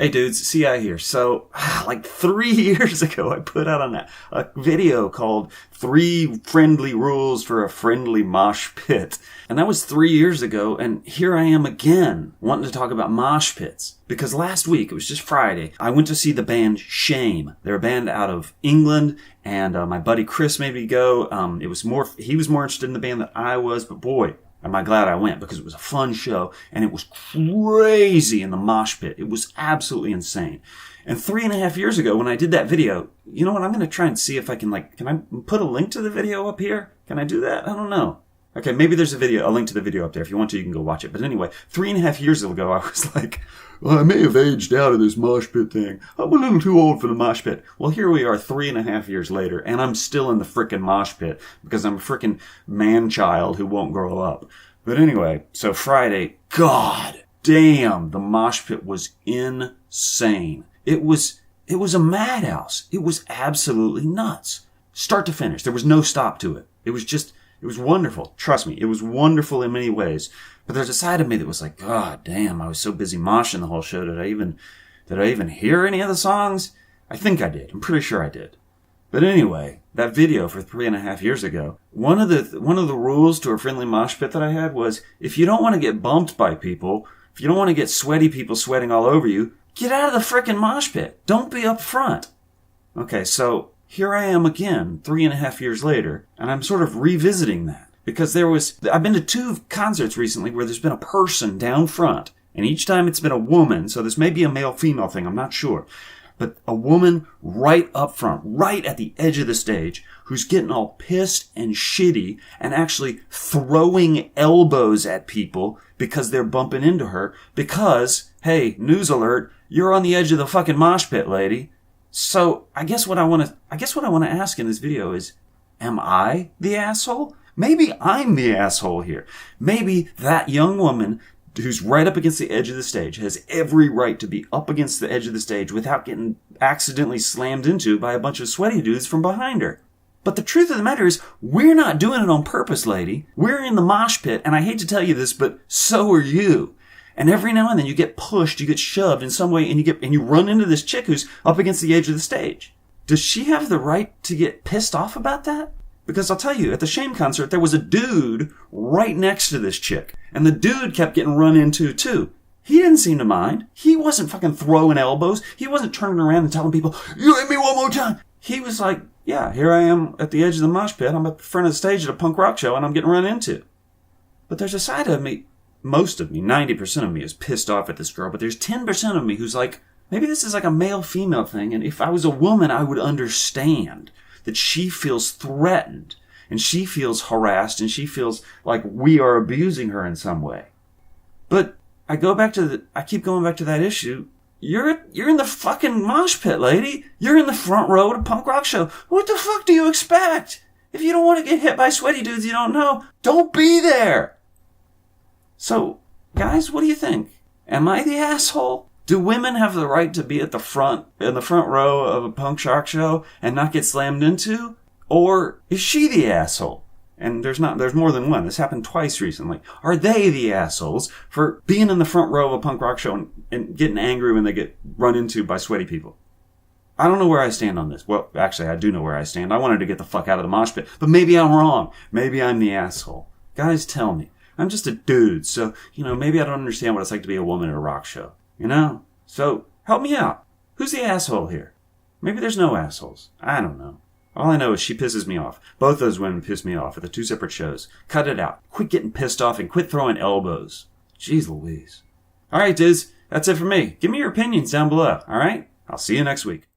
Hey dudes, CI here. So, like 3 years ago, I put out a video called 3 Friendly Rules for a Friendly Mosh Pit. And that was 3 years ago, and here I am again, wanting to talk about mosh pits. Because last week, it was just Friday, I went to see the band Shame. They're a band out of England, and my buddy Chris made me go. He was more interested in the band than I was, but boy, am I glad I went, because it was a fun show, and it was crazy in the mosh pit. It was absolutely insane. And 3.5 years ago, when I did that video, you know what, I'm going to try and see if I can I put a link to the video up here? Can I do that? I don't know. Okay, maybe there's a link to the video up there. If you want to, you can go watch it. But anyway, 3.5 years ago, I was like, well, I may have aged out of this mosh pit thing. I'm a little too old for the mosh pit. Well, here we are 3.5 years later, and I'm still in the frickin' mosh pit because I'm a frickin' man-child who won't grow up. But anyway, so Friday, god damn, the mosh pit was insane. It was a madhouse. It was absolutely nuts. Start to finish. There was no stop to it. It was wonderful. Trust me, it was wonderful in many ways. But there's a side of me that was like, god damn, I was so busy moshing the whole show. Did I even hear any of the songs? I think I did. I'm pretty sure I did. But anyway, that video for 3.5 years ago, one of the rules to a friendly mosh pit that I had was, if you don't want to get bumped by people, if you don't want to get sweaty people sweating all over you, get out of the frickin' mosh pit. Don't be up front. Okay, so here I am again, 3.5 years later, and I'm sort of revisiting that. Because I've been to 2 concerts recently where there's been a person down front, and each time it's been a woman, so this may be a male-female thing, I'm not sure. But a woman right up front, right at the edge of the stage, who's getting all pissed and shitty and actually throwing elbows at people because they're bumping into her because, hey, news alert, you're on the edge of the fucking mosh pit, lady. So I guess what I want to ask in this video is, am I the asshole? Maybe I'm the asshole here. Maybe that young woman who's right up against the edge of the stage has every right to be up against the edge of the stage without getting accidentally slammed into by a bunch of sweaty dudes from behind her. But the truth of the matter is, we're not doing it on purpose, lady. We're in the mosh pit, and I hate to tell you this, but so are you. And every now and then you get pushed, you get shoved in some way, and you run into this chick who's up against the edge of the stage. Does she have the right to get pissed off about that? Because I'll tell you, at the Shame concert, there was a dude right next to this chick. And the dude kept getting run into, too. He didn't seem to mind. He wasn't fucking throwing elbows. He wasn't turning around and telling people, you hit me one more time. He was like, yeah, here I am at the edge of the mosh pit. I'm at the front of the stage at a punk rock show, and I'm getting run into. But there's a side of me, most of me, 90% of me is pissed off at this girl. But there's 10% of me who's like, maybe this is like a male-female thing. And if I was a woman, I would understand that she feels threatened, and she feels harassed, and she feels like we are abusing her in some way. But I keep going back to that issue. You're in the fucking mosh pit, lady. You're in the front row at a punk rock show. What the fuck do you expect? If you don't want to get hit by sweaty dudes you don't know, don't be there. So, guys, what do you think? Am I the asshole? Do women have the right to be in the front row of a punk rock show and not get slammed into? Or is she the asshole? And there's more than one. This happened twice recently. Are they the assholes for being in the front row of a punk rock show and getting angry when they get run into by sweaty people? I don't know where I stand on this. Well, actually, I do know where I stand. I wanted to get the fuck out of the mosh pit. But maybe I'm wrong. Maybe I'm the asshole. Guys, tell me. I'm just a dude, so, maybe I don't understand what it's like to be a woman at a rock show. So help me out. Who's the asshole here? Maybe there's no assholes. I don't know. All I know is she pisses me off. Both those women piss me off at the 2 separate shows. Cut it out. Quit getting pissed off and quit throwing elbows. Jeez Louise. All right, dudes. That's it for me. Give me your opinions down below. All right? I'll see you next week.